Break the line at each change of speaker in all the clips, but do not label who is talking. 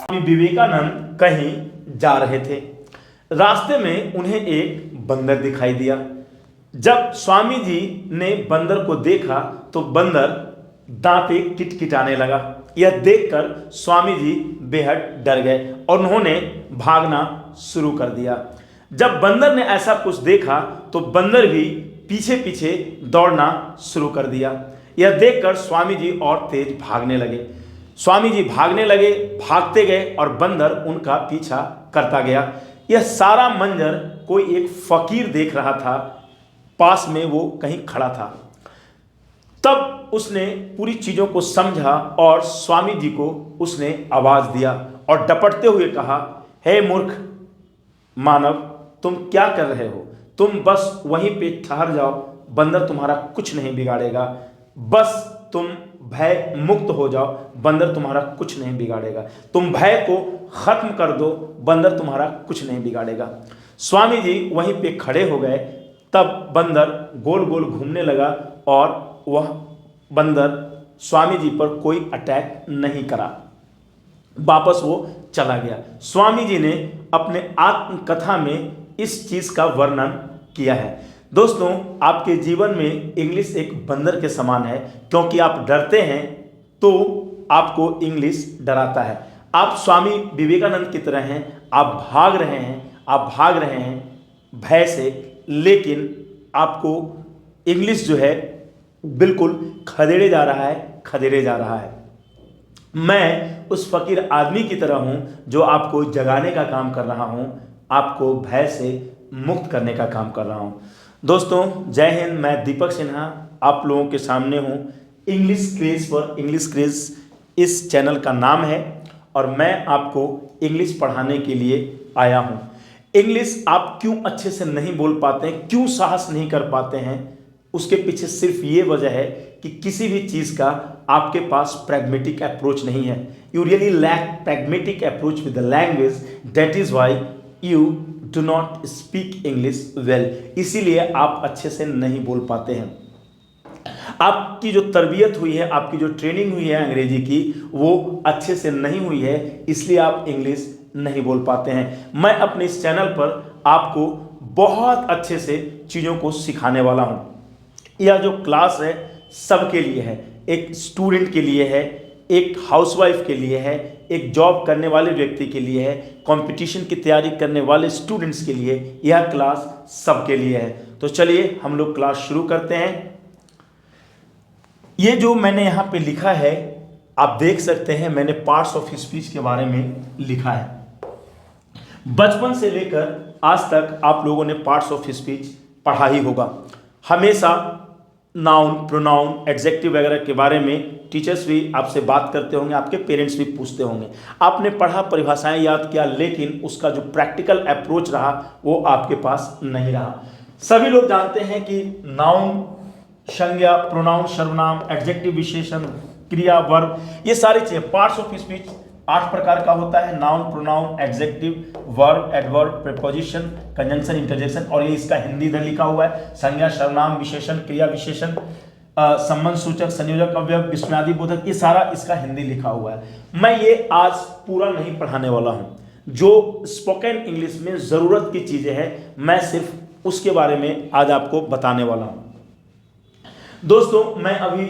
स्वामी विवेकानंद कहीं जा रहे थे। रास्ते में उन्हें एक बंदर दिखाई दिया। जब स्वामी जी ने बंदर को देखा तो बंदर दांते किटकिटाने लगा। यह देखकर स्वामी जी बेहद डर गए और उन्होंने भागना शुरू कर दिया। जब बंदर ने ऐसा कुछ देखा तो बंदर भी पीछे पीछे दौड़ना शुरू कर दिया। यह देखकर स्वामी जी और तेज भागने लगे। स्वामी जी भागने लगे, भागते गए और बंदर उनका पीछा करता गया। यह सारा मंजर कोई एक फकीर देख रहा था। पास में वो कहीं खड़ा था। तब उसने पूरी चीजों को समझा और स्वामी जी को उसने आवाज दिया और डपटते हुए कहा, हे मूर्ख मानव, तुम क्या कर रहे हो? तुम बस वहीं पे ठहर जाओ, बंदर तुम्हारा कुछ नहीं बिगाड़ेगा। बस तुम भय मुक्त हो जाओ, बंदर तुम्हारा कुछ नहीं बिगाड़ेगा। तुम भय को खत्म कर दो, बंदर तुम्हारा कुछ नहीं बिगाड़ेगा। स्वामी जी वहीं पे खड़े हो गए। तब बंदर गोल गोल घूमने लगा और वह बंदर स्वामी जी पर कोई अटैक नहीं करा। वापस वो चला गया। स्वामी जी ने अपने आत्मकथा में इस चीज का वर्णन किया है। दोस्तों, आपके जीवन में इंग्लिश एक बंदर के समान है, क्योंकि आप डरते हैं तो आपको इंग्लिश डराता है। आप स्वामी विवेकानंद की तरह हैं। आप भाग रहे हैं भय से, लेकिन आपको इंग्लिश जो है बिल्कुल खदेड़े जा रहा है। मैं उस फकीर आदमी की तरह हूं जो आपको जगाने का काम कर रहा हूं, आपको भय से मुक्त करने का काम कर रहा हूं। दोस्तों, जय हिंद। मैं दीपक सिन्हा आप लोगों के सामने हूं। इंग्लिश क्रेज इस चैनल का नाम है और मैं आपको इंग्लिश पढ़ाने के लिए आया हूं। इंग्लिश आप क्यों अच्छे से नहीं बोल पाते हैं, क्यों साहस नहीं कर पाते हैं, उसके पीछे सिर्फ ये वजह है कि किसी भी चीज़ का आपके पास प्रैग्मेटिक अप्रोच नहीं है। You really lack pragmatic approach with the language, that is why you do not speak English well. इसीलिए आप अच्छे से नहीं बोल पाते हैं। आपकी जो तरबियत हुई है, आपकी जो ट्रेनिंग हुई है अंग्रेजी की, वो अच्छे से नहीं हुई है, इसलिए आप इंग्लिश नहीं बोल पाते हैं। मैं अपने इस चैनल पर आपको बहुत अच्छे से चीज़ों को सिखाने वाला हूं। यह जो क्लास है सबके लिए है, एक स्टूडेंट के लिए है, एक हाउसवाइफ के लिए है, एक जॉब करने वाले व्यक्ति के लिए है, कंपटीशन की तैयारी करने वाले स्टूडेंट्स के लिए, यह क्लास सबके लिए है। तो चलिए हम लोग क्लास शुरू करते हैं। ये जो मैंने यहाँ पे लिखा है आप देख सकते हैं, मैंने पार्ट्स ऑफ स्पीच के बारे में लिखा है। बचपन से लेकर आज तक आप लोगों ने पार्ट्स ऑफ स्पीच पढ़ा ही होगा। हमेशा नाउन, प्रोनाउन, एडजेक्टिव वगैरह के बारे में टीचर्स भी आपसे बात करते होंगे, आपके पेरेंट्स भी पूछते होंगे। आपने पढ़ा, परिभाषाएं याद किया, लेकिन उसका जो प्रैक्टिकल अप्रोच रहा वो आपके पास नहीं रहा। सभी लोग जानते हैं कि नाउन संज्ञा, प्रोनाउन सर्वनाम, एडजेक्टिव विशेषण, क्रिया, वर्ब, ये सारी चीजें पार्ट्स ऑफ स्पीच 8 प्रकार का होता है। Noun, pronoun, adjective, verb, adverb, preposition, conjunction, interjection, और ये इसका हिंदी इधर लिखा हुआ है। संज्ञा, सर्वनाम, विशेषण, क्रिया विशेषण, संबंध सूचक, संयोजक, अवयव, विस्मयादि बोधक, ये सारा इसका हिंदी लिखा हुआ है। मैं ये आज पूरा नहीं पढ़ाने वाला हूं। जो स्पोकन इंग्लिश में जरूरत की चीजें हैं मैं सिर्फ उसके बारे में आज आपको बताने वाला हूं। दोस्तों, मैं अभी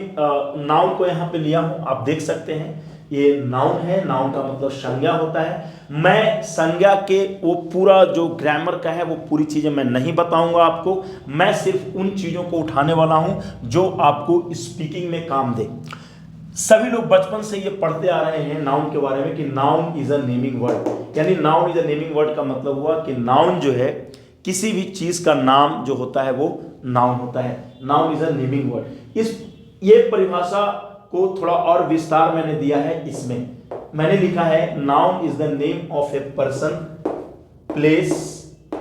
नाउन को यहाँ पे लिया हूं, आप देख सकते हैं ये नाउन है। नाउन का मतलब संज्ञा होता है। मैं संज्ञा के वो पूरा जो ग्रामर का है वो पूरी चीजें मैं नहीं बताऊंगा आपको। मैं सिर्फ उन चीजों को उठाने वाला हूं जो आपको स्पीकिंग में काम दे। सभी लोग बचपन से ये पढ़ते आ रहे हैं नाउन के बारे में कि noun is a naming word, यानी noun is a naming word का मतलब हुआ कि नाउन जो है किसी भी चीज का नाम जो होता है वो नाउन होता है। Noun is a naming word. ये परिभाषा को थोड़ा और विस्तार मैंने दिया है। इसमें मैंने लिखा है noun is the name of a person, place,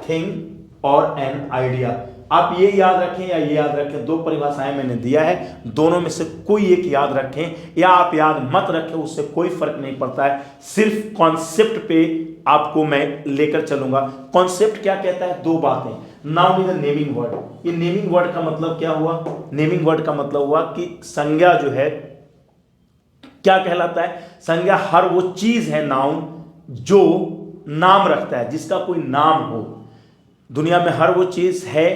thing और एन आइडिया। आप ये याद रखें या ये याद रखें, 2 परिभाषाएं मैंने दिया है, दोनों में से कोई एक याद रखें या आप याद मत रखें, उससे कोई फर्क नहीं पड़ता है। सिर्फ कॉन्सेप्ट पे आपको मैं लेकर चलूंगा। कॉन्सेप्ट क्या कहता है? 2 बातें। Noun is a naming word. ये नेमिंग वर्ड का मतलब क्या हुआ? नेमिंग वर्ड का मतलब हुआ कि संज्ञा जो है क्या कहलाता है? संज्ञा हर वो चीज है, नाउन, जो नाम रखता है, जिसका कोई नाम हो। दुनिया में हर वो चीज है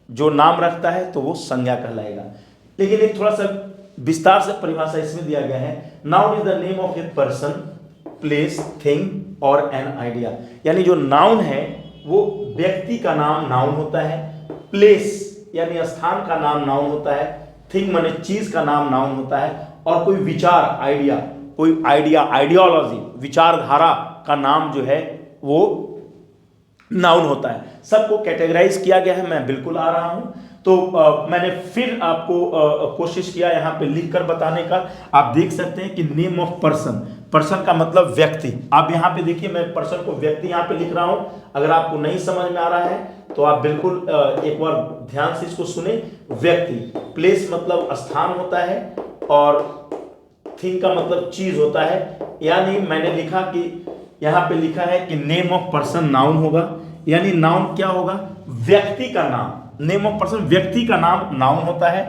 जो नाम रखता है, तो वो संज्ञा कहलाएगा। लेकिन एक थोड़ा सा विस्तार से परिभाषा इसमें दिया गया है, noun is the name of a person, place, thing और एन आइडिया। यानी जो नाउन है वो व्यक्ति का नाम नाउन होता है, प्लेस यानी स्थान का नाम नाउन होता है, थिंग माने चीज का नाम नाउन होता है, और कोई विचार, आइडिया, कोई आइडिया, आइडियोलॉजी, विचारधारा का नाम जो है वो नाउन होता है। सबको कैटेगराइज किया गया है, मैं बिल्कुल आ रहा हूं। तो मैंने फिर आपको कोशिश किया यहाँ पे लिखकर बताने का। आप देख सकते हैं कि नेम ऑफ पर्सन, पर्सन का मतलब व्यक्ति। आप यहाँ पे देखिए, मैं पर्सन को व्यक्ति यहाँ पे लिख रहा हूँ। अगर आपको नहीं समझ में आ रहा है तो आप बिल्कुल एक बार ध्यान से इसको सुने। व्यक्ति, प्लेस मतलब स्थान होता है, और थिंग का मतलब चीज होता है। यानी मैंने लिखा कि यहाँ पे लिखा है कि नेम ऑफ पर्सन नाउन होगा, यानी नाउन क्या होगा? व्यक्ति का नाम। नेम ऑफ पर्सन व्यक्ति का नाम नाउन होता है।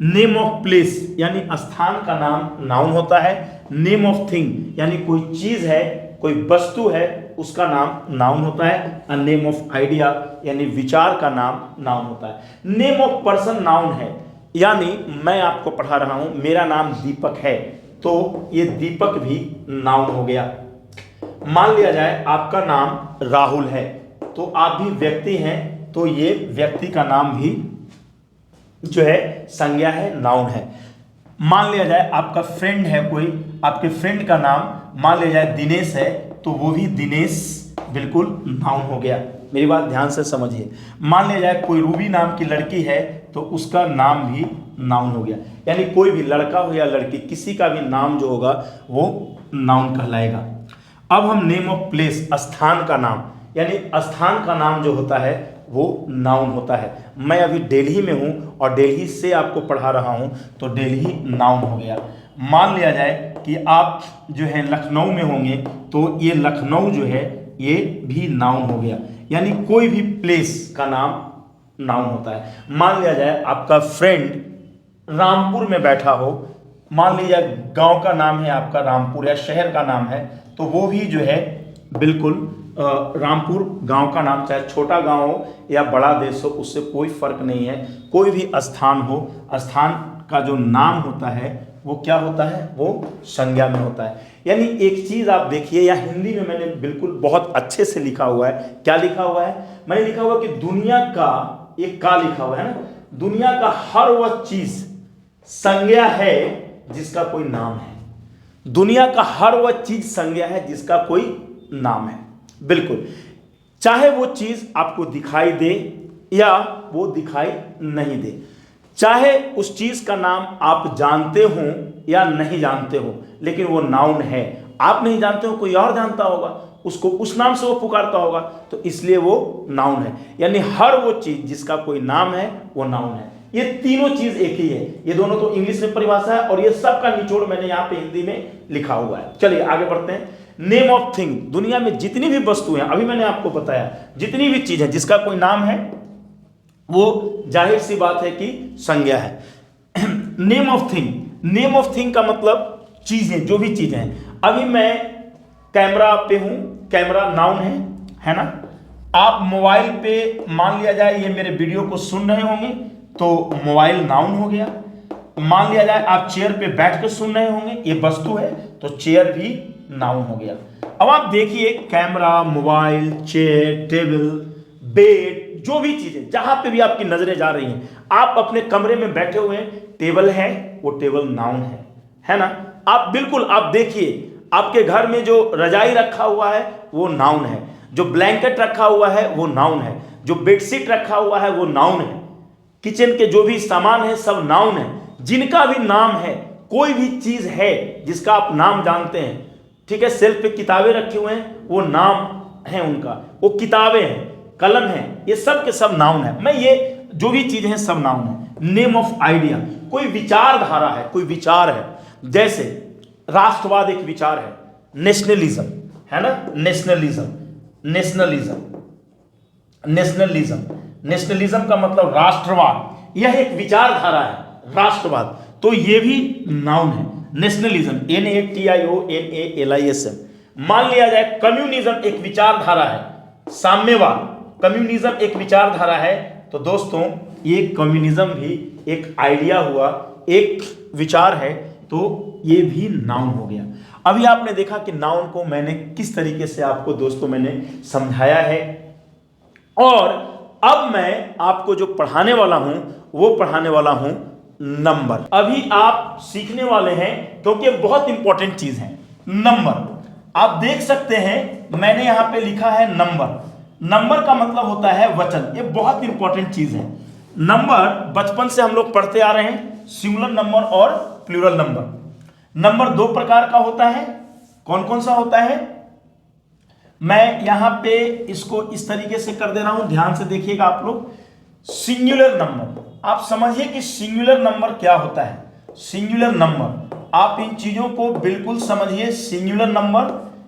नेम ऑफ प्लेस यानी स्थान का नाम नाउन होता है। नेम ऑफ थिंग यानी कोई चीज है, कोई वस्तु है, उसका नाम नाउन होता है। और नेम ऑफ आइडिया यानी विचार का नाम नाउन होता है। नेम ऑफ पर्सन नाउन है, यानी मैं आपको पढ़ा रहा हूं, मेरा नाम दीपक है, तो ये दीपक भी नाउन हो गया। मान लिया जाए आपका नाम राहुल है, तो आप भी व्यक्ति हैं, तो ये व्यक्ति का नाम भी जो है संज्ञा है, नाउन है। मान लिया जाए आपका फ्रेंड है कोई, आपके फ्रेंड का नाम मान लिया जाए दिनेश है, तो वो भी दिनेश बिल्कुल नाउन हो गया। मेरी बात ध्यान से समझिए। मान लिया जाए कोई रूबी नाम की लड़की है, तो उसका नाम भी नाउन हो गया। यानी कोई भी लड़का हो या लड़की, किसी का भी नाम जो होगा वो नाउन कहलाएगा। अब हम नेम ऑफ प्लेस, स्थान का नाम, यानी स्थान का नाम जो होता है वो नाउन होता है। मैं अभी दिल्ली में हूं और दिल्ली से आपको पढ़ा रहा हूं, तो दिल्ली नाउन हो गया। मान लिया जाए कि आप जो है लखनऊ में होंगे, तो ये लखनऊ जो है ये भी नाउन हो गया। यानी कोई भी प्लेस का नाम नाउन होता है। मान लिया जाए आपका फ्रेंड रामपुर में बैठा हो, मान लीजिए गांव का नाम है आपका रामपुर, या शहर का नाम है, तो वो भी जो है बिल्कुल रामपुर गांव का नाम, चाहे छोटा गांव हो या बड़ा देश हो, उससे कोई फर्क नहीं है। कोई भी स्थान हो, स्थान का जो नाम होता है वो क्या होता है? वो संज्ञा में होता है। यानी एक चीज आप देखिए, या हिंदी में मैंने बिल्कुल बहुत अच्छे से लिखा हुआ है। क्या लिखा हुआ है? मैंने लिखा हुआ कि दुनिया का, एक का लिखा हुआ है ना, दुनिया का हर वह चीज संज्ञा है जिसका कोई नाम है। दुनिया का हर वह चीज संज्ञा है जिसका कोई नाम है। बिल्कुल, चाहे वो चीज आपको दिखाई दे या वो दिखाई नहीं दे, चाहे उस चीज का नाम आप जानते हो या नहीं जानते हो, लेकिन वो नाउन है। आप नहीं जानते हो, कोई और जानता होगा, उसको उस नाम से वो पुकारता होगा, तो इसलिए वो नाउन है। यानी हर वो चीज जिसका कोई नाम है वो नाउन है। ये तीनों चीज एक ही है। ये दोनों तो इंग्लिश में परिभाषा है, और ये सब का निचोड़ मैंने यहाँ पे हिंदी में लिखा हुआ है। चलिए आगे बढ़ते हैं। नेम ऑफ थिंग, दुनिया में जितनी भी वस्तु हैं, अभी मैंने आपको बताया, जितनी भी चीज है जिसका कोई नाम है, वो जाहिर सी बात है कि संज्ञा है। Name of thing, name of thing का मतलब चीजें, जो भी चीजें हैं। अभी मैं कैमरा पे हूं, कैमरा नाउन है ना। आप मोबाइल पे मान लिया जाए ये मेरे वीडियो को सुन रहे होंगे, तो मोबाइल नाउन हो गया। मान लिया जाए आप चेयर पे बैठ कर सुन रहे होंगे, ये वस्तु है, तो चेयर भी नाउन हो गया। अब आप देखिए, camera, mobile, chair, table, bed, जो भी चीजें, जहां पे भी आपकी नजरें जा रही हैं, आप अपने कमरे में बैठे हुए हैं, टेबल है, वो टेबल नाउन है ना। आप बिल्कुल, आप देखिए, आपके घर में जो रजाई रखा हुआ है वो नाउन है, जो ब्लैंकेट रखा हुआ है वो नाउन है, जो बेडशीट रखा हुआ है वो नाउन है, किचन के जो भी सामान है सब नाउन है। जिनका भी नाम है, कोई भी चीज है जिसका आप नाम जानते हैं, ठीक है, सेल्फ पे किताबें रखे हुए हैं, वो नाम है उनका, वो किताबें हैं, कलम है, ये सब के सब नाउन है। मैं ये जो भी चीजें हैं सब नाउन है। नेम ऑफ आइडिया, कोई विचारधारा है, कोई विचार है। जैसे राष्ट्रवाद एक विचार है, नेशनलिज्म है ना, नेशनलिज्म, नेशनलिज्म, नेशनलिज्म, नेशनलिज्म का मतलब राष्ट्रवाद, यह एक विचारधारा है, राष्ट्रवाद, तो ये भी नाउन है। Nationalism, NATIONALISM। मान लिया जाए कम्युनिज्म एक विचारधारा है, साम्यवाद, कम्युनिज्म एक विचारधारा है, तो दोस्तों ये कम्युनिज्म भी एक आइडिया हुआ, एक विचार है, तो ये भी नाउन हो गया। अभी आपने देखा कि नाउन को मैंने किस तरीके से आपको दोस्तों मैंने समझाया है, और अब मैं आपको जो पढ़ाने वाला हूं वो पढ़ाने वाला हूं नंबर। अभी आप सीखने वाले हैं क्योंकि बहुत इंपॉर्टेंट चीज है नंबर। आप देख सकते हैं मैंने यहां पे लिखा है नंबर। नंबर का मतलब होता है वचन, ये बहुत इंपॉर्टेंट चीज है। नंबर बचपन से हम लोग पढ़ते आ रहे हैं, सिंगुलर नंबर और प्लूरल नंबर। नंबर दो प्रकार का होता है, कौन कौन सा होता है? मैं यहां पे इसको इस तरीके से कर दे रहा हूं, ध्यान से देखिएगा आप लोग। सिंगुलर नंबर, आप समझिए कि सिंगुलर नंबर क्या होता है। सिंगुलर नंबर, आप इन चीजों को बिल्कुल समझिए। सिंगुलर नंबर,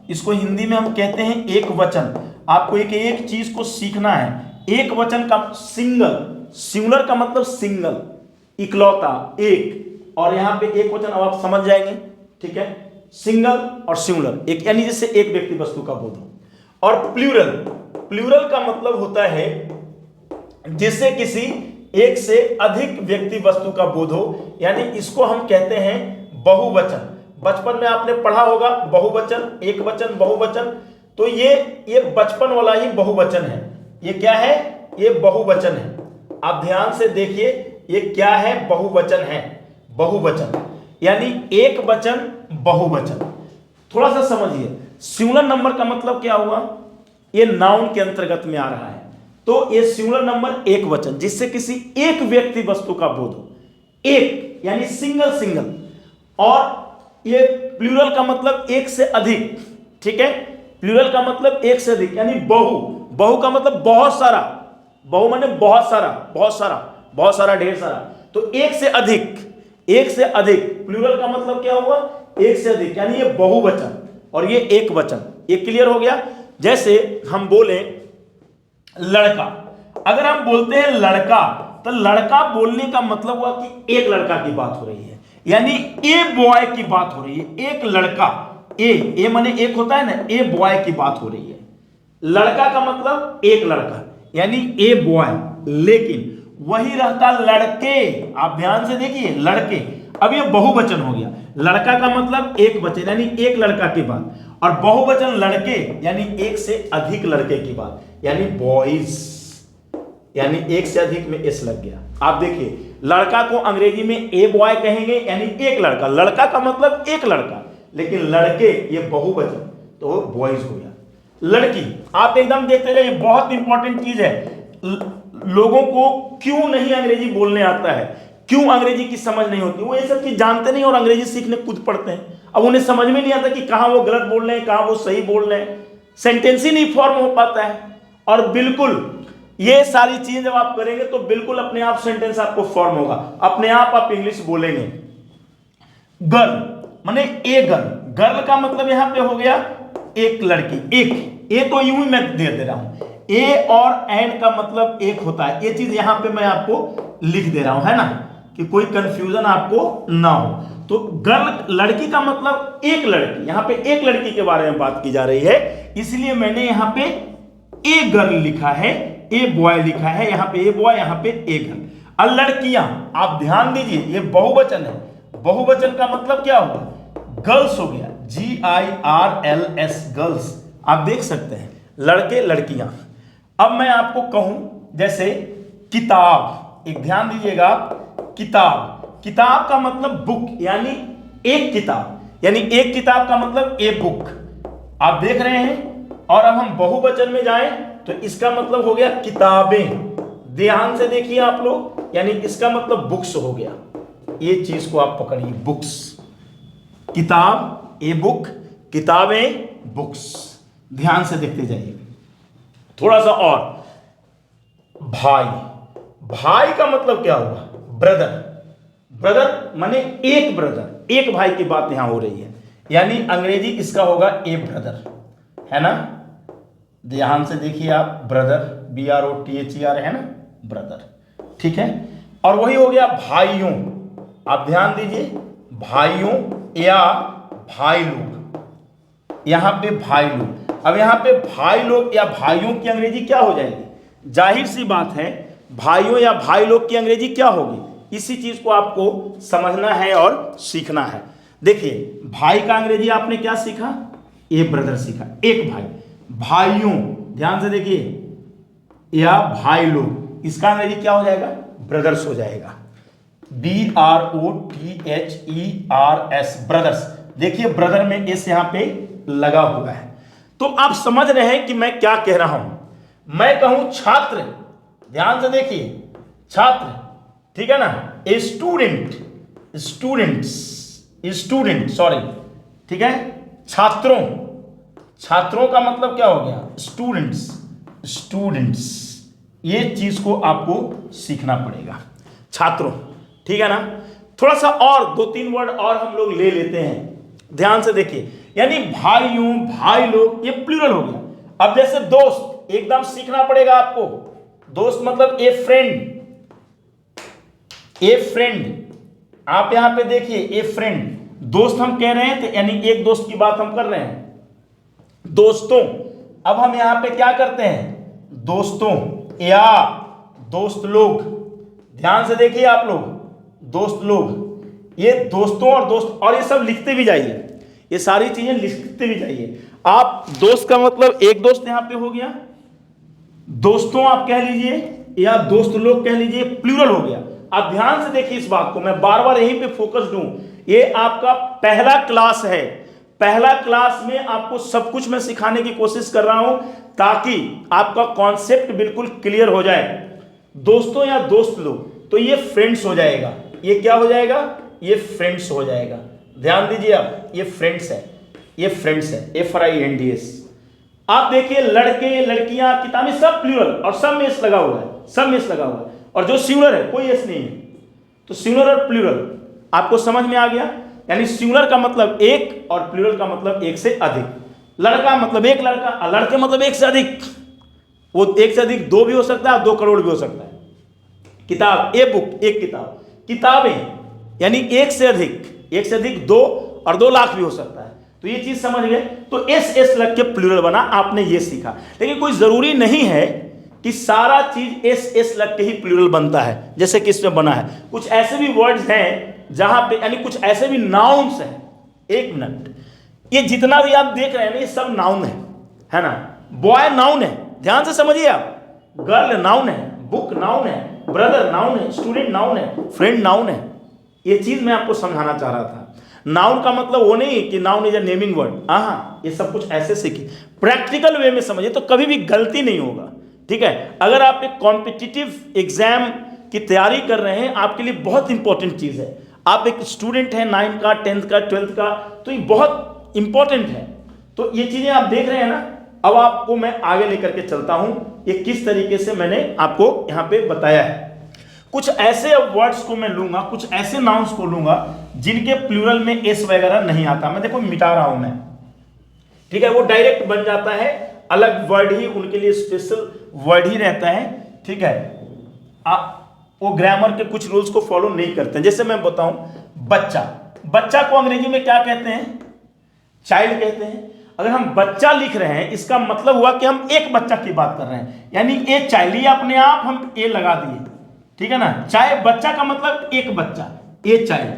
इसको हिंदी में हम कहते हैं एक वचन। आपको एक एक चीज को सीखना है। एक वचन का सिंगल, सिंगुलर का मतलब सिंगल, इकलौता, एक, और यहां पे एक वचन अब आप समझ जाएंगे, ठीक है। सिंगल और सिंगुलर, एक यानी जैसे एक व्यक्ति वस्तु का बोध हो। और प्लूरल, प्लूरल का मतलब होता है जिससे किसी एक से अधिक व्यक्ति वस्तु का बोध हो, यानी इसको हम कहते हैं बहुवचन। बचपन में आपने पढ़ा होगा बहुवचन, एक वचन, बहुवचन, तो ये बचपन वाला ही बहुवचन है। ये क्या है? ये बहुवचन है। आप ध्यान से देखिए, ये क्या है? बहुवचन है। बहुवचन यानी एक वचन, बहुवचन। थोड़ा सा समझिए, सिंगुलर नंबर का मतलब क्या हुआ? ये नाउन के अंतर्गत में आ रहा है। तो ये सिंगुलर नंबर एक वचन जिससे किसी एक व्यक्ति वस्तु का बोध हो, एक यानी सिंगल, सिंगल। और ये प्लूरल का मतलब एक से अधिक, ठीक है। प्लूरल का मतलब एक से अधिक, यानी बहु, बहु का मतलब बहुत सारा, बहु माने बहुत सारा, बहुत सारा, बहुत सारा, ढेर सारा। तो एक से अधिक, एक से अधिक, प्लूरल का मतलब क्या हुआ? एक से अधिक, यानी ये बहुवचन और ये एक वचन। ये क्लियर हो गया। जैसे हम बोले लड़का, अगर हम बोलते हैं लड़का, तो लड़का बोलने का मतलब हुआ कि एक लड़का की बात हो रही है, यानी ए बॉय की बात हो रही है। एक लड़का, ए माने एक होता है ना, ए बॉय की बात हो रही है। लड़का का मतलब एक लड़का, यानी ए बॉय। लेकिन वही रहता लड़के, आप ध्यान से देखिए, लड़के। अब ये बहुवचन हो गया। लड़का का मतलब एक वचन, यानी एक लड़का की बात, और बहुवचन लड़के यानी एक से अधिक लड़के की बात, यानी बॉयज, यानी एक से अधिक में एस लग गया। आप देखिए, लड़का को अंग्रेजी में ए बॉय कहेंगे, यानी एक लड़का। लड़का का मतलब एक लड़का, लेकिन लड़के ये बहुवचन, तो बॉयज हो गया। लड़की, आप एकदम देखते रहिए, बहुत इंपॉर्टेंट चीज है। लोगों को क्यों नहीं अंग्रेजी बोलने आता है, क्यों अंग्रेजी की समझ नहीं होती, वो ये सब चीज जानते नहीं और अंग्रेजी सीखने कूद पड़ते हैं। अब उन्हें समझ में नहीं आता कि कहां वो गलत बोल रहे हैं, कहां वो सही बोल रहे हैं। सेंटेंस ही नहीं फॉर्म हो पाता है। और बिल्कुल ये सारी चीज जब आप करेंगे तो बिल्कुल अपने आप सेंटेंस आपको फॉर्म होगा, अपने आप इंग्लिश बोलेंगे। गर्ल माने ए गर्ल, गर्ल का मतलब यहां पे हो गया एक लड़की, एक। ए तो यूं ही मैं दे रहा हूं, ए और एंड का मतलब एक होता है। ये चीज यहां पे मैं आपको लिख दे रहा हूं, है ना, कि कोई कंफ्यूजन आपको ना हो। तो गर्ल, लड़की का मतलब एक लड़की, यहां पे एक लड़की के बारे में बात की जा रही है, इसलिए मैंने यहां पे ए गर्ल लिखा है, ए बॉय लिखा है। यहां पे ए बॉय, यहां पे ए गर्ल। और लड़कियां, आप ध्यान दीजिए, ये बहुवचन है। बहुवचन का मतलब क्या हुआ? गर्ल्स हो गया, GIRLS, गर्ल्स। आप देख सकते हैं, लड़के लड़कियां। अब मैं आपको कहूं जैसे किताब, एक ध्यान दीजिएगा, किताब, किताब का मतलब बुक, यानी एक किताब, यानी एक किताब का मतलब ए बुक। आप देख रहे हैं। और अब हम बहुवचन में जाएं तो इसका मतलब हो गया किताबें। ध्यान से देखिए आप लोग, यानी इसका मतलब बुक्स हो गया। ये चीज को आप पकड़िए, बुक्स, किताब ए बुक, किताबें बुक्स। ध्यान से देखते जाइए। थोड़ा सा और, भाई, भाई का मतलब क्या हुआ? ब्रदर, ब्रदर माने एक ब्रदर, एक भाई की बात यहां हो रही है, यानी अंग्रेजी इसका होगा ए ब्रदर, है ना। ध्यान से देखिए आप, ब्रदर, BROTHER है ना, ब्रदर, ठीक है। और वही हो गया भाइयों। आप ध्यान दीजिए, भाइयों या भाई लोग, यहां पे भाई लोग। अब यहां पे भाई लोग या भाइयों की अंग्रेजी क्या हो जाएगी? जाहिर सी बात है भाइयों या भाई लोग की अंग्रेजी क्या होगी? इसी चीज को आपको समझना है और सीखना है। देखिए भाई का अंग्रेजी आपने क्या सीखा? ए ब्रदर सीखा, एक भाई। भाइयों, ध्यान से देखिए, या भाई लोग, इसका अंग्रेजी क्या हो जाएगा? ब्रदर्स हो जाएगा। BROTHERS, brothers. देखिए ब्रदर में एस यहां पे लगा हुआ है। तो आप समझ रहे हैं कि मैं क्या कह रहा हूं। मैं कहूं छात्र, ध्यान से देखिए, छात्र, ठीक है ना? ए स्टूडेंट, स्टूडेंट सॉरी, ठीक है? छात्रों, छात्रों का मतलब क्या हो गया? स्टूडेंट्स। ये चीज को आपको सीखना पड़ेगा, छात्रों, ठीक है ना? थोड़ा सा और 2-3 वर्ड और हम लोग ले लेते हैं, ध्यान से देखिए। यानी भाइयों, भाई लोग, ये प्लूरल हो गया। अब जैसे दोस्त, एकदम सीखना पड़ेगा आपको। दोस्त मतलब ए फ्रेंड, ए फ्रेंड। आप यहां पे देखिए, ए फ्रेंड, दोस्त हम कह रहे हैं तो यानी एक दोस्त की बात हम कर रहे हैं, दोस्तों। अब हम यहां पे क्या करते हैं? दोस्तों या दोस्त लोग। ध्यान से देखिए आप लोग, दोस्त लोग, ये दोस्तों और दोस्त, और ये सब लिखते भी जाइए, ये सारी चीजें लिखते भी जाइए। आप दोस्त का मतलब एक दोस्त यहां पे हो गया, दोस्तों आप कह लीजिए या दोस्त लोग कह लीजिए, प्लूरल हो गया। आप ध्यान से देखिए इस बात को, मैं बार बार यहीं पे फोकस दूं। ये आपका पहला क्लास है, पहला क्लास में आपको सब कुछ मैं सिखाने की कोशिश कर रहा हूं ताकि आपका कॉन्सेप्ट बिल्कुल क्लियर हो जाए। दोस्तों या दोस्त लोग, तो ये फ्रेंड्स हो जाएगा। ये क्या हो जाएगा? ये फ्रेंड्स हो जाएगा। ध्यान दीजिए आप, ये फ्रेंड्स है, ये फ्रेंड्स है, FRIENDS। आप देखिए लड़के, लड़कियां, किताबें, सब प्लूरल और सब में एस लगा हुआ है, सब में एस लगा हुआ है। और जो सिंगुलर है कोई एस नहीं है। तो सिंगुलर और प्लूरल आपको समझ में आ गया। यानी सिंगुलर का मतलब एक और प्लूरल का मतलब एक से अधिक। लड़का मतलब एक लड़का और लड़के मतलब एक से अधिक। वो एक से अधिक 2 भी हो सकता है, 2 करोड़ भी हो सकता है। किताब, ए बुक, एक किताब। किताबें यानी एक से अधिक 2 और 2 लाख भी हो सकता है। तो ये चीज समझ गए। तो एस लग के प्लूरल बना, आपने ये सीखा। लेकिन कोई जरूरी नहीं है कि सारा चीज एस लग के ही प्लूरल बनता है, जैसे कि इसमें बना है। कुछ ऐसे भी वर्ड्स हैं जहां पे, यानी कुछ ऐसे भी नाउन्स हैं। एक मिनट, ये जितना भी आप देख रहे हैं ना, ये सब नाउन है ना? बॉय नाउन है, ध्यान से समझिए आप। गर्ल नाउन है, बुक नाउन है, ब्रदर नाउन है, स्टूडेंट नाउन है, फ्रेंड नाउन है। ये चीज मैं आपको समझाना चाह रहा था। नाउन का मतलब वो नहीं कि noun is a naming word. हाँ, ये सब कुछ ऐसे सीखिए, प्रैक्टिकल वे में समझिए, तो कभी भी गलती नहीं होगा, ठीक है? अगर आप एक कॉम्पिटिटिव एग्जाम की तैयारी कर रहे हैं, आपके लिए बहुत इंपॉर्टेंट चीज है। आप एक स्टूडेंट हैं 9th का, 10th का, 12th का, तो ये बहुत इंपॉर्टेंट है। तो ये चीजें आप देख रहे हैं ना। अब आपको मैं आगे लेकर के चलता हूं, ये किस तरीके से मैंने आपको यहां पे बताया है। कुछ ऐसे वर्ड्स को मैं लूंगा, कुछ ऐसे नाउन्स को लूंगा जिनके प्लूरल में एस वगैरह नहीं आता। मैं देखो मिटा रहा हूं मैं, ठीक है? वो डायरेक्ट बन जाता है, अलग वर्ड ही उनके लिए स्पेशल वर्ड ही रहता है, ठीक है? वो ग्रामर के कुछ रूल्स को फॉलो नहीं करते हैं। जैसे मैं बताऊं, बच्चा, बच्चा को अंग्रेजी में क्या कहते हैं? चाइल्ड कहते हैं। अगर हम बच्चा लिख रहे हैं, इसका मतलब हुआ कि हम एक बच्चा की बात कर रहे हैं, यानी ए चाइल्ड, ये अपने आप हम ए लगा दिए, ठीक है ना? चाहे बच्चा का मतलब एक बच्चा, ए चाइल्ड।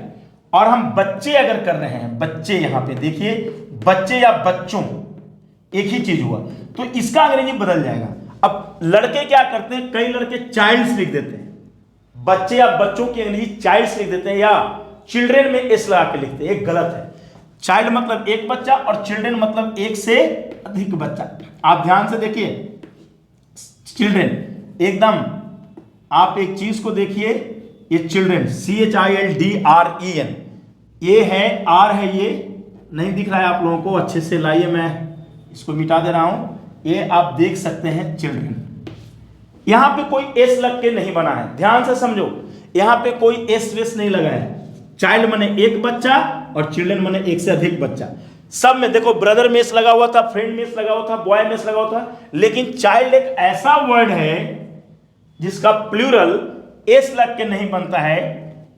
और हम बच्चे अगर कर रहे हैं, बच्चे, यहां पे देखिए, बच्चे या बच्चों, एक ही चीज हुआ, तो इसका अंग्रेजी बदल जाएगा। अब लड़के क्या करते हैं? कई लड़के चाइल्ड्स लिख देते हैं, बच्चे या बच्चों की अंग्रेजी चाइल्ड्स लिख देते हैं, या चिल्ड्रेन में एस लगा के लिखते हैं। ये गलत है। चाइल्ड मतलब एक बच्चा और चिल्ड्रेन मतलब एक से अधिक बच्चा। आप ध्यान से देखिए, चिल्ड्रेन, एकदम आप एक चीज को देखिए, ये चिल्ड्रेन, CHILDREN, ये है, आर है, ये नहीं दिख रहा है आप लोगों को, अच्छे से लाइए, मैं इसको मिटा दे रहा हूं। ये आप देख सकते हैं चिल्ड्रेन, यहां पे कोई एस लग के नहीं बना है, ध्यान से समझो, यहां पे कोई एस वेस नहीं लगा है। चाइल्ड माने एक बच्चा और चिल्ड्रेन माने एक से अधिक बच्चा। सब में देखो, ब्रदर में एस लगा हुआ था, फ्रेंड में एस लगा हुआ था, बॉय में एस लगा हुआ था, लेकिन चाइल्ड एक ऐसा वर्ड है जिसका प्लूरल एस लग के नहीं बनता है,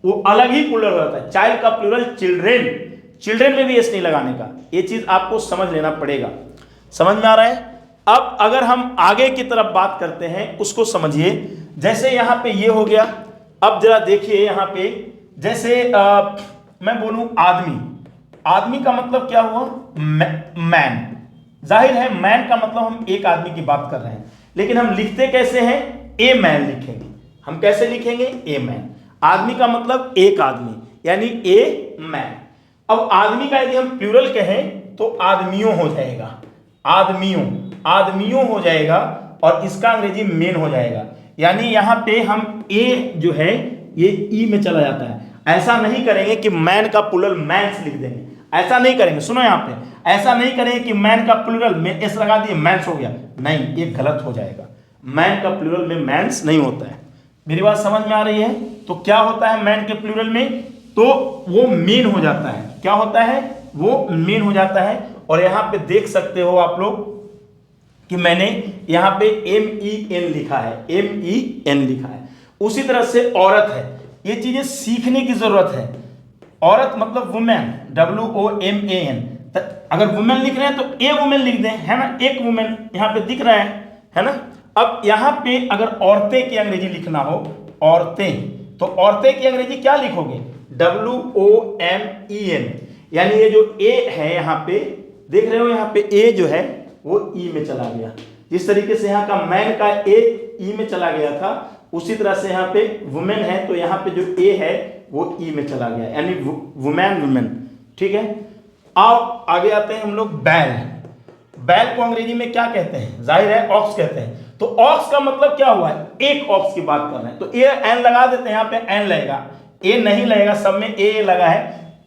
वो अलग ही प्लूरल होता है। चाइल्ड का प्लूरल चिल्ड्रेन, चिल्ड्रेन में भी एस नहीं लगाने का, ये चीज आपको समझ लेना पड़ेगा। समझ में आ रहा है? अब अगर हम आगे की तरफ बात करते हैं उसको समझिए। जैसे यहां पे ये हो गया, अब जरा देखिए यहां पे, जैसे मैं बोलूं आदमी, आदमी का मतलब क्या हुआ? मैन। जाहिर है मैन का मतलब हम एक आदमी की बात कर रहे हैं, लेकिन हम लिखते कैसे हैं? ए मैन लिखेंगे। हम कैसे लिखेंगे? A man. आदमी का मतलब एक आदमी, यानी ए मैन। अब आदमी का यदि हम प्लूरल कहें तो आदमियों हो जाएगा, आदमियों, आदमियों हो जाएगा, और इसका अंग्रेजी मेन हो जाएगा। यानी यहां पे हम ए जो है ये ई में चला जाता है। ऐसा नहीं करेंगे कि मैन का प्लूरल मैन्स लिख देंगे, ऐसा नहीं करेंगे। सुनो यहां पे, ऐसा नहीं करेंगे कि मैन का प्लूरल में एस लगा दिए मैन्स हो गया, नहीं, ये गलत हो जाएगा। मैन का प्लूरल में मैन्स नहीं होता है। मेरी बात समझ में आ रही है? तो क्या होता है मैन के प्लूरल में? तो वो मेन हो जाता है। क्या होता है? वो मेन हो जाता है। और यहां पे देख सकते हो आप लोग कि मैंने यहां पे MEN लिखा है, MEN लिखा है। उसी तरह से औरत है, ये चीजें सीखने की जरूरत है। औरत मतलब वुमेन, WOMAN। अगर वुमेन लिख रहे हैं तो ए वुमेन लिख दें, है ना, एक वुमेन यहां पे दिख रहा है ना। अब यहां पे अगर औरतें की अंग्रेजी लिखना हो, औरतें, तो औरतें की अंग्रेजी क्या लिखोगे? WOMEN। यानी ये जो ए है यहां पे देख रहे हो, यहां पे ए जो है वो ई में चला गया। जिस तरीके से यहाँ का मैन का ए ई में चला गया था, उसी तरह से यहाँ पे वुमेन है तो यहाँ पे जो ए है वो ई में चला गया, यानी वुमेन, वुमेन। ठीक है, आओ आगे आते हैं हम लोग। बैल, बैल को अंग्रेजी में क्या कहते हैं? जाहिर है ऑक्स कहते हैं। तो ऑक्स का मतलब क्या हुआ है? एक ऑक्स की बात कर रहे हैं, तो ए एन लगा देते हैं। यहाँ पे एन लगेगा, ए नहीं लगेगा, सब में ए लगा है,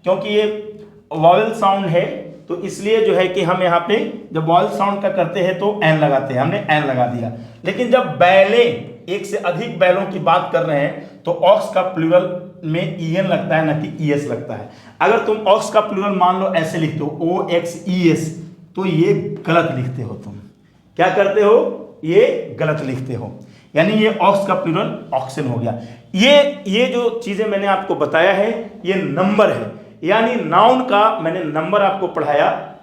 क्योंकि ये वॉवेल साउंड है, तो इसलिए जो है कि हम यहाँ पे जब वॉवेल साउंड का करते हैं तो एन लगाते हैं, हमने एन लगा दिया। लेकिन जब बैले, एक से अधिक बैलों की बात कर रहे हैं, तो ऑक्स का प्लूरल में ईएन लगता है, ना कि ईएस लगता है। अगर तुम ऑक्स का प्लूरल मान लो ऐसे लिखते हो OXES, तो ये गलत लिखते हो। तुम क्या करते हो? ये गलत लिखते हो, यानी ये ऑक्स का प्लूरल ऑक्सन हो गया। ये जो चीजें मैंने आपको बताया है ये नंबर है, यानी नाउन का मैंने नंबर आपको पढ़ाया,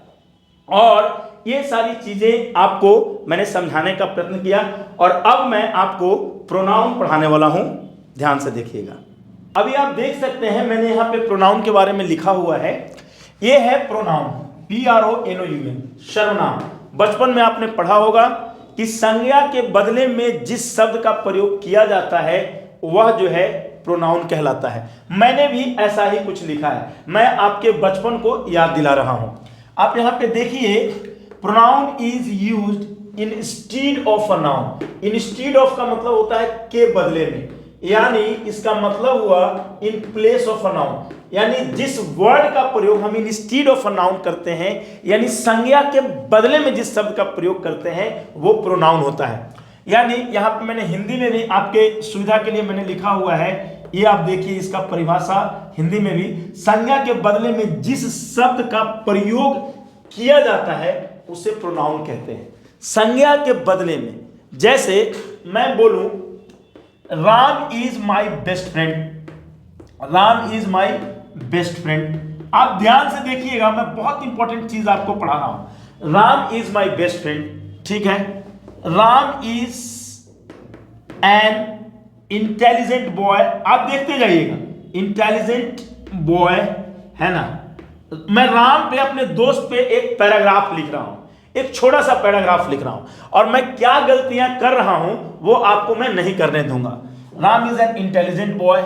और ये सारी चीजें आपको मैंने समझाने का प्रयत्न किया। और अब मैं आपको प्रोनाउन पढ़ाने वाला हूं, ध्यान से देखिएगा। अभी आप देख सकते हैं मैंने यहां पे प्रोनाउन के बारे में लिखा हुआ है। ये है प्रोनाउन, PRONOUN, सर्वनाम। बचपन में आपने पढ़ा होगा कि संज्ञा के बदले में जिस शब्द का प्रयोग किया जाता है वह जो है प्रोनाउन कहलाता है। मैंने भी ऐसा ही कुछ लिखा है, मैं आपके बचपन को याद दिला रहा हूं। आप यहां पे देखिए, pronoun is used instead of a noun. Instead of का मतलब होता है के बदले में, यानी इसका मतलब हुआ in place of a noun. यानी जिस वर्ड का प्रयोग हम इंस्टीड ऑफ अ नाउन करते हैं, यानी संज्ञा के बदले में जिस शब्द का प्रयोग करते हैं वो प्रोनाउन होता है। यानी यहां पे मैंने हिंदी में भी आपके सुविधा के लिए मैंने लिखा हुआ है, ये आप देखिए इसका परिभाषा हिंदी में भी, संज्ञा के बदले में जिस शब्द का प्रयोग किया जाता है उसे प्रोनाउन कहते हैं। संज्ञा के बदले में, जैसे मैं बोलूं Ram is my best friend, Ram is my best friend. आप ध्यान से देखिएगा, मैं बहुत इंपॉर्टेंट चीज आपको पढ़ा रहा हूं। Ram is my best friend, ठीक है। Ram is an intelligent boy, आप देखते जाइएगा, इंटेलिजेंट बॉय है ना। मैं राम पे अपने दोस्त पे एक पैराग्राफ लिख रहा हूं, एक छोटा सा पैराग्राफ लिख रहा हूं, और मैं क्या गलतियां कर रहा हूं वो आपको मैं नहीं करने दूंगा। Ram is an intelligent boy,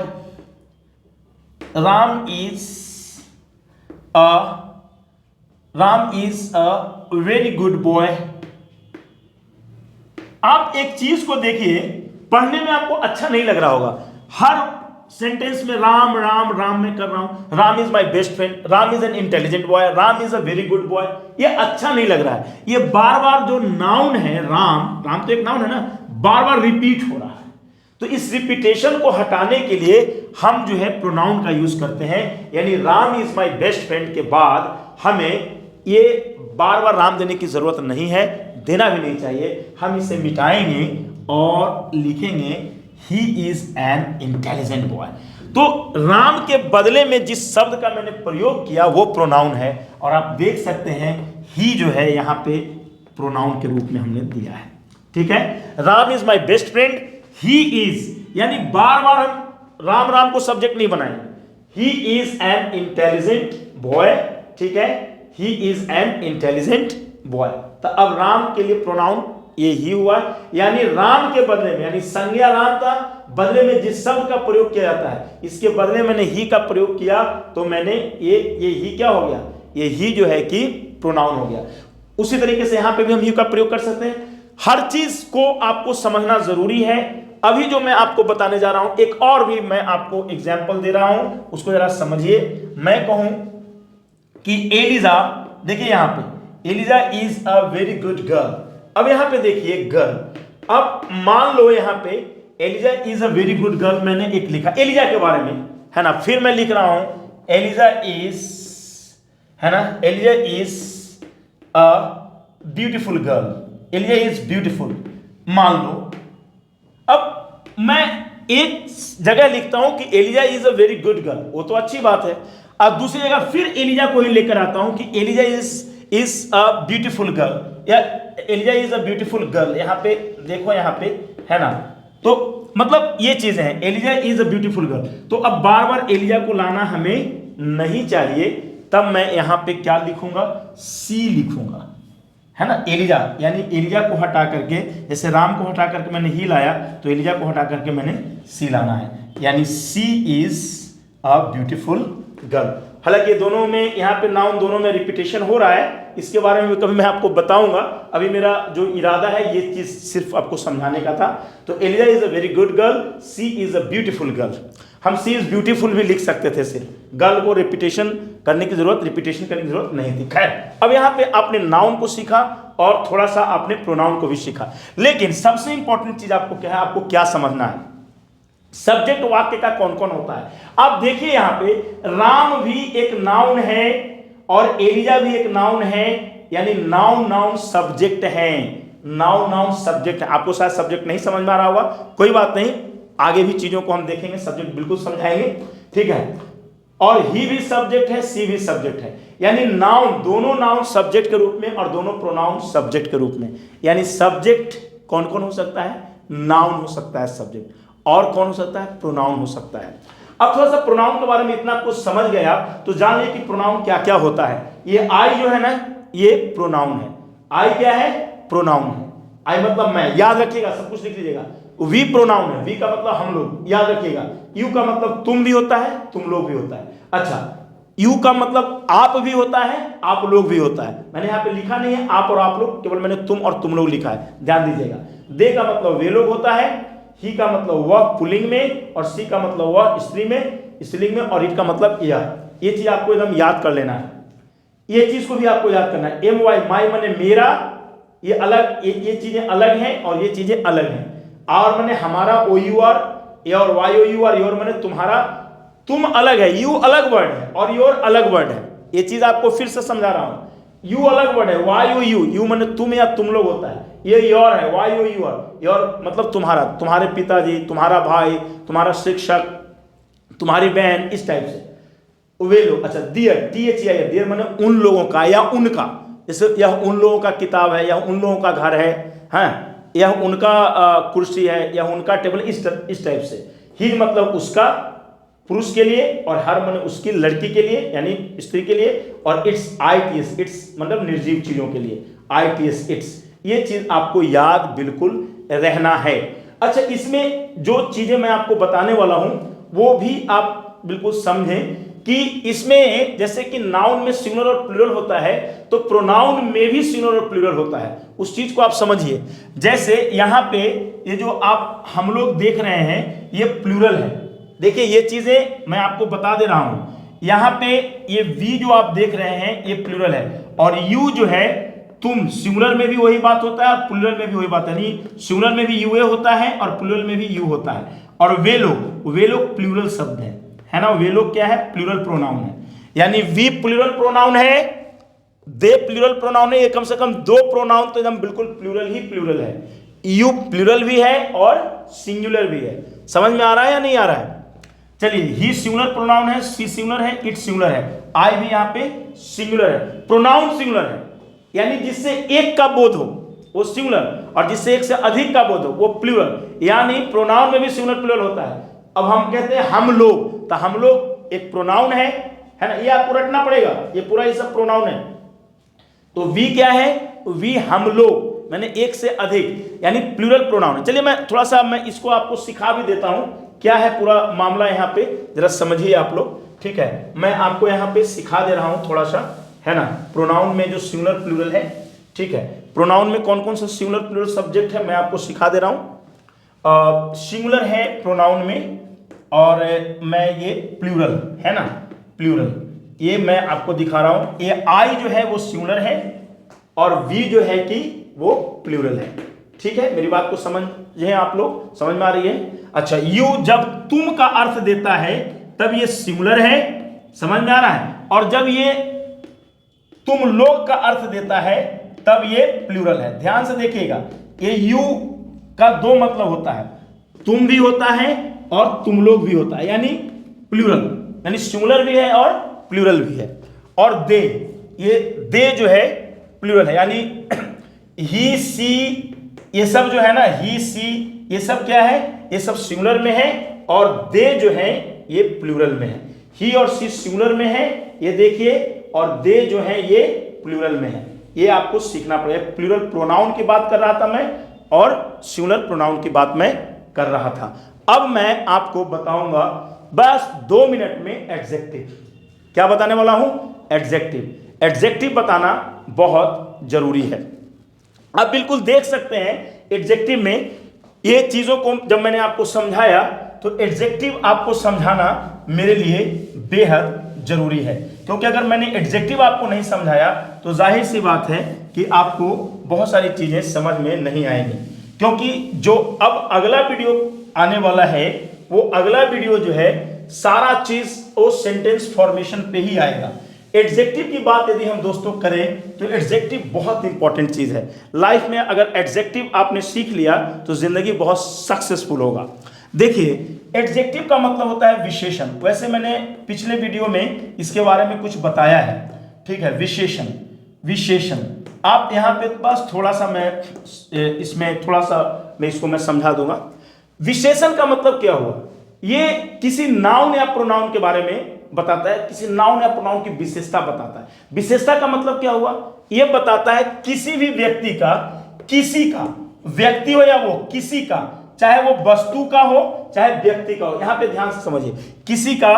Ram is a very good boy. आप एक चीज को देखिए, पढ़ने में आपको अच्छा नहीं लग रहा होगा, हर सेंटेंस में राम राम राम में कर रहा हूं। Ram is my best friend, Ram is an intelligent boy, Ram is a very good boy, ये अच्छा नहीं लग रहा है। ये बार बार जो नाउन है राम, राम तो एक नाउन है ना, बार बार रिपीट हो रहा है। तो इस रिपीटेशन को हटाने के लिए हम जो है प्रोनाउन का यूज करते हैं, यानी Ram is my best friend के बाद हमें ये बार बार राम देने की जरूरत नहीं है, देना भी नहीं चाहिए। हम इसे मिटाएंगे और लिखेंगे he is an intelligent boy. तो राम के बदले में जिस शब्द का मैंने प्रयोग किया वो प्रोनाउन है, और आप देख सकते हैं ही जो है यहां पे प्रोनाउन के रूप में हमने दिया है। ठीक है, Ram is my best friend, he is, यानी बार बार हम राम राम को सब्जेक्ट नहीं बनाएंगे। He is an intelligent boy, ठीक है, he is an intelligent boy. तो अब राम के लिए प्रोनाउन ये ही हुआ, यानी राम के बदले में, यानी संज्ञा राम था, बदले में जिस शब्द का प्रयोग किया जाता है इसके बदले मैंने ही का प्रयोग किया, तो मैंने ये ही क्या हो गया, ये ही जो है कि प्रोनाउन हो गया। उसी तरीके से यहां पे भी हम ही का प्रयोग कर सकते हैं। हर चीज को आपको समझना जरूरी है। अभी जो मैं आपको बताने जा रहा हूं, एक और भी मैं आपको एग्जाम्पल दे रहा हूं, उसको जरा समझिए। मैं कहूं कि एलिजा, देखिए यहां पे Eliza is a very good girl. अब यहां पे देखिए गर्ल, अब मान लो यहां पे Eliza is a very good girl, मैंने एक लिखा एलिजा के बारे में, है ना। फिर मैं लिख रहा हूं एलिजा इज, है ना, Eliza is a beautiful girl, Eliza is beautiful, मान लो। अब मैं एक जगह लिखता हूं कि Eliza is a very good girl, वो तो अच्छी बात है। अब दूसरी जगह फिर एलिजा को ही लेकर आता हूं कि Eliza is a beautiful girl, या Eliza is a beautiful girl. यहां पे देखो, यहां पे है ना, तो मतलब ये चीजें हैं, Eliza is a beautiful girl. तो अब बार बार एलिजा को लाना हमें नहीं चाहिए, तब मैं यहां पे क्या लिखूंगा, सी लिखूंगा, है ना। एलिजा यानी एलिजा को हटा करके, जैसे राम को हटा करके मैंने ही लाया, तो एलिजा को हटा करके मैंने सी लाना है, यानी सी इज अ ब्यूटीफुल गर्ल। हालांकि दोनों में यहाँ पे नाउन दोनों में रिपीटेशन हो रहा है, इसके बारे में कभी मैं आपको बताऊंगा। अभी मेरा जो इरादा है ये चीज सिर्फ आपको समझाने का था। तो Eliza is a very good girl, she is a beautiful girl. हम सी इज ब्यूटीफुल भी लिख सकते थे, सिर्फ गर्ल को रिपीटेशन करने की जरूरत नहीं थी। खैर, अब यहाँ पे आपने नाउन को सीखा और थोड़ा सा आपने प्रोनाउन को भी सीखा, लेकिन सबसे इंपॉर्टेंट चीज आपको क्या है, आपको क्या समझना है, सब्जेक्ट वाक्य का कौन कौन होता है। आप देखिए यहां पे राम भी एक नाउन है और एलिजा भी एक नाउन है, यानी नाउन नाउन सब्जेक्ट है, नाउन नाउन सब्जेक्ट है। आपको शायद सब्जेक्ट नहीं समझ में आ रहा होगा, कोई बात नहीं, आगे भी चीजों को हम देखेंगे, सब्जेक्ट बिल्कुल समझाएंगे, ठीक है। और ही भी सब्जेक्ट है, सी भी सब्जेक्ट है, यानी नाउन, दोनों नाउन सब्जेक्ट के रूप में और दोनों प्रोनाउन सब्जेक्ट के रूप में। यानी सब्जेक्ट कौन कौन हो सकता है, नाउन हो सकता है सब्जेक्ट, और कौन हो सकता है, प्रोनाउन हो सकता है। अब थोड़ा सा प्रोनाउन के बारे में इतना कुछ समझ गया तो जान लिया कि प्रोनाउन क्या क्या होता है। ये आई जो है ना, ये प्रोनाउन है। आई क्या है, प्रोनाउन है। आई मतलब मैं, याद रखिएगा, सब कुछ लिख लीजिएगा। वी प्रोनाउन है, वी का मतलब हम लोग, याद रखिएगा। यू का मतलब तुम भी होता है, तुम लोग भी होता है। अच्छा, यू का मतलब आप भी होता है, आप लोग भी होता है। मैंने यहाँ पे लिखा नहीं है आप और आप लोग, केवल मैंने तुम और तुम लोग लिखा है, ध्यान दीजिएगा। दे का मतलब वे लोग होता है, ही का मतलब वह पुल्लिंग में, और सी का मतलब वह स्त्री में, स्त्रीलिंग में, और इट का मतलब यह। ये चीज आपको एकदम याद कर लेना है, ये चीज को भी आपको याद करना है। एम वाई, माई माने मेरा, ये अलग, ये चीजें अलग हैं और ये चीजें अलग हैं। और माने हमारा, ओ यू आर, और Y O U R, your माने तुम्हारा, तुम अलग है, यू अलग वर्ड है और योर अलग वर्ड है। ये चीज आपको फिर से समझा रहा हूं, यू अलग वर्ड है, वाई ओ यू, यू माने तुम या तुम लोग होता है, ये योर है, Y O U R, your मतलब तुम्हारा, तुम्हारे पिताजी, तुम्हारा भाई, तुम्हारा शिक्षक, तुम्हारी बहन, इस टाइप से। वे लोग, अच्छा डियर, टी एच ई आई, डियर माने उन लोगों का या उनका, जैसे यह उन लोगों का किताब है, यह उन लोगों का घर है, हाँ, यह उनका कुर्सी है, यह उनका टेबल, इस टाइप से। हिज मतलब उसका, पुरुष के लिए, और हर माने उसकी लड़की के लिए यानी स्त्री के लिए, और it's I T S, it's मतलब निर्जीव चीजों के लिए, आई टी एस इट्स। ये चीज आपको याद बिल्कुल रहना है। अच्छा, इसमें जो चीजें मैं आपको बताने वाला हूं वो भी आप बिल्कुल समझें कि इसमें जैसे कि नाउन में सिंगुलर और प्लूरल होता है, तो प्रोनाउन में भी सिंगुलर और प्लूरल होता है। उस चीज को आप समझिए। जैसे यहां पे ये जो आप हम लोग देख रहे हैं ये प्लूरल है। देखिए ये चीजें मैं आपको बता दे रहा हूं, यहां पे ये वी जो आप देख रहे हैं ये प्लूरल है, और यू जो है तुम, सिंगुलर में भी वही बात होता है और प्लूरल में भी वही बात है, यानी सिंगुलर में भी यूए होता है और प्लूरल में भी यू होता है। और वे लोग प्लूरल शब्द है ना, वे लोग क्या है, प्लूरल प्रोनाउन है। यानी वी प्लूरल प्रोनाउन है, दे प्लूरल प्रोनाउन है, ये कम से कम दो प्रोनाउन तो एकदम बिल्कुल प्लूरल ही प्लूरल है। यू प्लूरल भी है और सिंगुलर भी है। समझ में आ रहा है या नहीं आ रहा है? चलिए, ही सिंगुलर प्रोनाउन है, सी सिंगुलर है, इट सिंगुलर है, आई भी यहां पे सिंगुलर है, प्रोनाउन सिंगुलर है, यानी जिससे एक का बोध हो वो सिंगुलर, और जिससे एक से अधिक का बोध हो वो प्लूरल, यानी प्रोनाउन में भी सिंगुलर प्लूरल होता है। अब हम कहते हैं हम लोग, तो हम लोग एक प्रोनाउन है ना, ये आपको रटना पड़ेगा, ये पूरा ये सब प्रोनाउन है। तो वी क्या है, वी हम लोग, मैंने एक से अधिक, यानी प्लूरल प्रोनाउन है। चलिए मैं थोड़ा सा मैं इसको आपको सिखा भी देता हूं, क्या है पूरा मामला यहाँ पे, जरा समझिए आप लोग, ठीक है। मैं आपको यहाँ पे सिखा दे रहा हूं थोड़ा सा, है ना, प्रोनाउन में जो सिंगुलर प्लूरल है, ठीक है, प्रोनाउन में कौन कौन सा सिंगुलर प्लूरल सब्जेक्ट है मैं आपको सिखा दे रहा हूं। सिंगुलर है प्रोनाउन में, और मैं ये प्लूरल है ना, प्लूरल ये मैं आपको दिखा रहा हूं। ये आई जो है वो सिंगुलर है, और वी जो है कि वो प्लूरल है, ठीक है। मेरी बात को समझे आप लोग, समझ में आ रही है? अच्छा, यू जब तुम का अर्थ देता है तब ये सिंगुलर है, समझ में आ रहा है, और जब ये तुम लोग का अर्थ देता है तब ये प्लूरल है। ध्यान से देखिएगा, ये यू का दो मतलब होता है, तुम भी होता है और तुम लोग भी होता है, यानी प्लूरल, यानी सिंगुलर भी है और प्लूरल भी है। और दे, ये दे जो है प्लूरल है, यानी ही सी ये सब जो है ना, ही सी ये सब क्या है, ये सब सिंगुलर में है, और दे जो है ये प्लूरल में है। ही और सी सिंगुलर में है, ये देखिए, और दे जो है ये प्लूरल में है। ये आपको सीखना पड़ेगा। प्लूरल प्रोनाउन की बात कर रहा था मैं, और सिंगुलर प्रोनाउन की बात मैं कर रहा था। अब मैं आपको बताऊंगा बस 2 मिनट में एडजेक्टिव। क्या बताने वाला हूं? एडजेक्टिव। एडजेक्टिव बताना बहुत जरूरी है। आप बिल्कुल देख सकते हैं एडजेक्टिव में ये चीजों को जब मैंने आपको समझाया, तो एडजेक्टिव आपको समझाना मेरे लिए बेहद जरूरी है, क्योंकि अगर मैंने एडजेक्टिव आपको नहीं समझाया तो जाहिर सी बात है कि आपको बहुत सारी चीजें समझ में नहीं आएंगी। क्योंकि जो अब अगला वीडियो आने वाला है, वो अगला वीडियो जो है सारा चीज वो सेंटेंस फॉर्मेशन पे ही आएगा। एडजेक्टिव की बात यदि हम दोस्तों करें तो एडजेक्टिव बहुत इंपॉर्टेंट चीज है लाइफ में। अगर एडजेक्टिव आपने सीख लिया तो जिंदगी बहुत सक्सेसफुल होगा। देखिए, एडजेक्टिव का मतलब होता है विशेषण। वैसे मैंने पिछले वीडियो में इसके बारे में कुछ बताया है, ठीक है। विशेषण, विशेषण आप यहां पे बस थोड़ा सा मैं इसमें थोड़ा सा मैं इसको मैं समझा दूंगा। विशेषण का मतलब क्या हुआ? ये किसी नाउन या प्रोनाउन के बारे में बताता है, किसी नाउन या प्रोनाउन की विशेषता बताता है। विशेषता का मतलब क्या हुआ? यह बताता है किसी भी व्यक्ति का, किसी का, व्यक्ति हो या वो किसी का, चाहे वो वस्तु का हो चाहे व्यक्ति का हो। यहां पे ध्यान से समझिए, किसी का,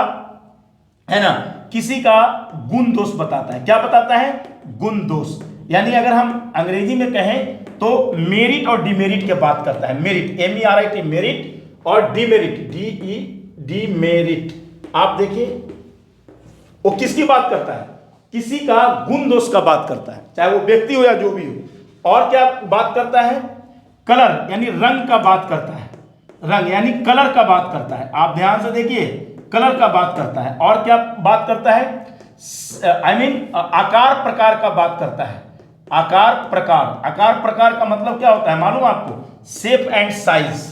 है ना, किसी का गुण दोष बताता है। क्या बताता है? गुण दोष। यानी अगर हम अंग्रेजी में कहें तो मेरिट और डिमेरिट की बात करता है। मेरिट, MERIT, मेरिट, और डिमेरिट, डिमेरिट। आप देखिए वो किसकी बात करता है? किसी का गुण दोष का बात करता है, चाहे वो व्यक्ति हो या जो भी हो। और क्या बात करता है? कलर यानी रंग का बात करता है। रंग यानी कलर का बात करता है। आप ध्यान से देखिए, कलर का बात करता है। और क्या बात करता है? आकार प्रकार का बात करता है। आकार प्रकार, आकार प्रकार का मतलब क्या होता है मालूम आपको? Shape and size.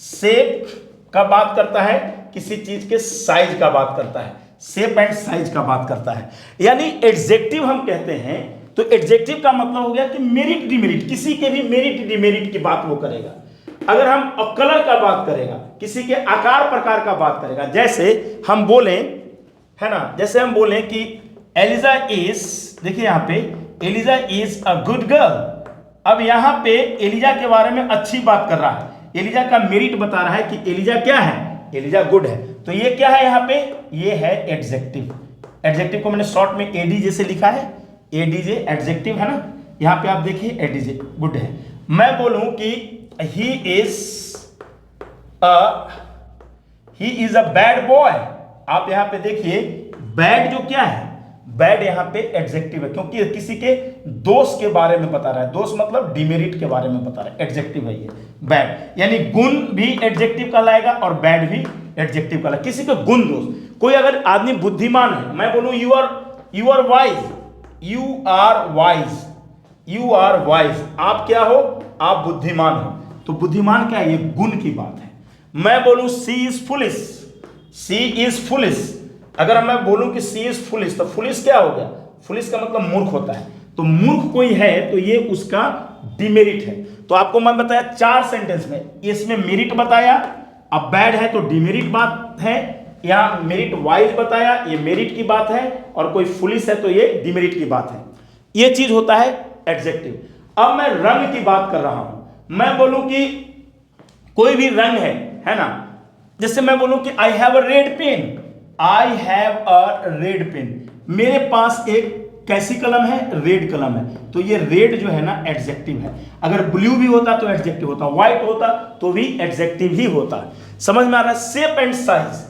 शेप का बात करता है, किसी चीज के साइज का बात करता है। शेप एंड साइज का बात करता है। यानी एडजेक्टिव हम कहते हैं तो एडजेक्टिव का मतलब हो गया कि मेरिट डिमेरिट, किसी के भी मेरिट डिमेरिट की बात वो करेगा। अगर हम कलर का बात करेगा, किसी के आकार प्रकार का बात करेगा। जैसे हम बोलें, है ना, जैसे हम बोलें कि एलिजा इज, देखिए यहां पे Eliza is a good girl. अब यहां पे एलिजा के बारे में अच्छी बात कर रहा है, एलिजा का मेरिट बता रहा है कि एलिजा क्या है? एलिजा गुड है। तो ये क्या है यहाँ पे? ये है एडजेक्टिव। एडजेक्टिव को मैंने शॉर्ट में एडीजे से लिखा है, एडीजे एडजेक्टिव है ना। यहाँ पे आप देखिए एडीजे गुड है। मैं बोलूं कि he is a bad boy. आप यहाँ पे देखिए बैड जो क्या है? बैड यहाँ पे एडजेक्टिव है, क्योंकि किसी के दोष के बारे में बता रहा है। दोष मतलब डिमेरिट के बारे में बता रहा है, एडजेक्टिव है ये बैड। यानी गुण भी एडजेक्टिव कहलाएगा और बैड भी एडजेक्टिव कहलाएगा। किसी के गुण दोष, कोई अगर आदमी बुद्धिमान है, मैं बोलूं you are wise, you are wise, you are wise, आप क्या हो? आप बुद्धिमान हो। तो बुद्धिमान क्या है? ये गुण की बात है। मैं बोलूं she is foolish, she is foolish, अगर मैं बोलूं कि सी इज फुलिश, तो फुलिश क्या हो गया? फुलिश का मतलब मूर्ख होता है। तो मूर्ख कोई है तो ये उसका डिमेरिट है। तो आपको मैं बताया 4 सेंटेंस में, इसमें मेरिट बताया, अब बैड है तो डिमेरिट बात है, यहाँ मेरिट वाइज बताया, ये मेरिट की बात है, और कोई फुलिश है तो ये डिमेरिट की बात है। ये चीज होता है एडजेक्टिव। अब मैं रंग की बात कर रहा हूं, मैं बोलूं कि कोई भी रंग है ना, जैसे मैं बोलूं कि I have a red pen, I have a red pen, मेरे पास एक कैसी कलम है? रेड कलम है। तो ये रेड जो है ना एडजेक्टिव है। अगर ब्लू भी होता तो एडजेक्टिव होता, व्हाइट होता तो भी एडजेक्टिव ही होता। समझ में आ रहा है? शेप एंड साइज,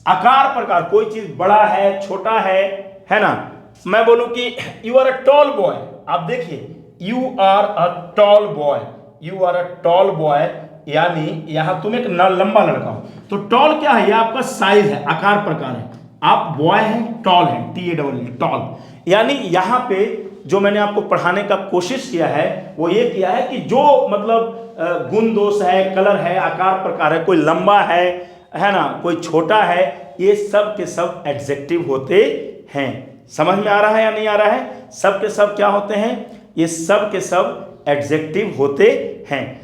आकार प्रकार, कोई चीज बड़ा है छोटा है ना। मैं बोलूं कि you are a tall boy, आप देखिए you are a tall boy, you are a tall boy, यानी यहां तुम एक लंबा लड़का हो। तो टॉल क्या है? ये आपका साइज है, आकार प्रकार है। आप बॉय हैं, टॉल है, TALL टॉल। यानी यहां पे जो मैंने आपको पढ़ाने का कोशिश किया है वो ये किया है कि जो मतलब गुण दोष है, कलर है, आकार प्रकार है, कोई लंबा है ना, कोई छोटा है, ये सब के सब एडजेक्टिव होते हैं। समझ में आ रहा है या नहीं आ रहा है? सब के सब क्या होते हैं? ये सब के सब एडजेक्टिव होते हैं।